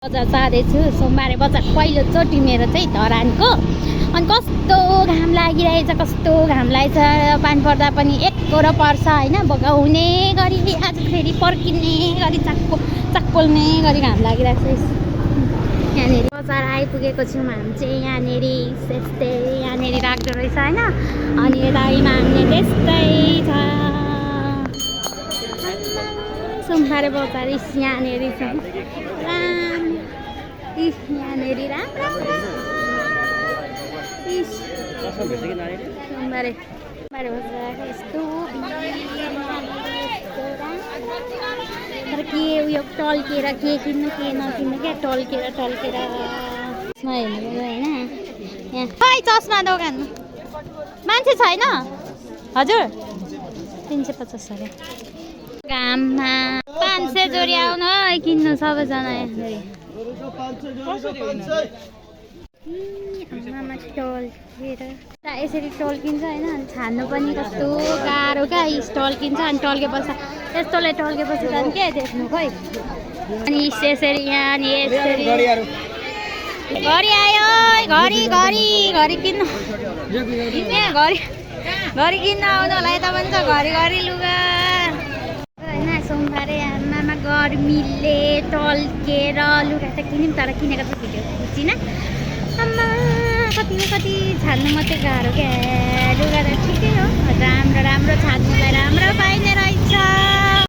बजार जाँदैछु सोमबारे बजार पहिलोचोटि मेरो चाहिँ धरानको। अनि कस्तो घाम लागिरहेछ, कस्तो घाम लागेछ। पानी पर्दा पनि एकरो पर्छ होइन, बगाउने गरी आज फेरि पर्किने गरी चाकपोल्ने गरी घाम लागिरहेको छ। यहाँनिर बजार आइपुगेको छौँ हामी चाहिँ। यहाँनिर यस्तै यहाँनिर राख्दो रहेछ होइन। अनि यता हामीले त्यस्तै छ सोमबारे बजार। यहाँनिर छ यहाँनिर राम्रो सोमबारे बजार यस्तो तर के उयो टल्केर के किन्नु के नकिन्नु क्या, टल्केर चस्मा हेर्नु होइन। यहाँ खै चस्मा दोकान मान्छे छैन हजुर। 350 अरे घाममा 500 जोडी आउनु है किन्नु सबैजना। आमामा टल्केर यसरी टल्किन्छ होइन। अनि छान्नु पनि कस्तो गाह्रो क्या, टल्किन्छ अनि टल्केपछि यस्तोले टल्केपछि त के देख्नु खोइ। अनि यसरी यहाँ अनि यसरी घडी आयो घडी घडी घडी किन्नु घडी किन्न आउनु होला यता पनि छ घरी घरी लुगा होइन। सोमबारे आमामा गर्मीले टल्केर लुगा त किन्यौँ तर किनेको त भिडियो खिचिनँ। आम्मा कति छान्नु मात्रै गाह्रो क्या। लुगा त ठिकै हो, राम्रो छान्नुलाई राम्रो पाइने रहेछ।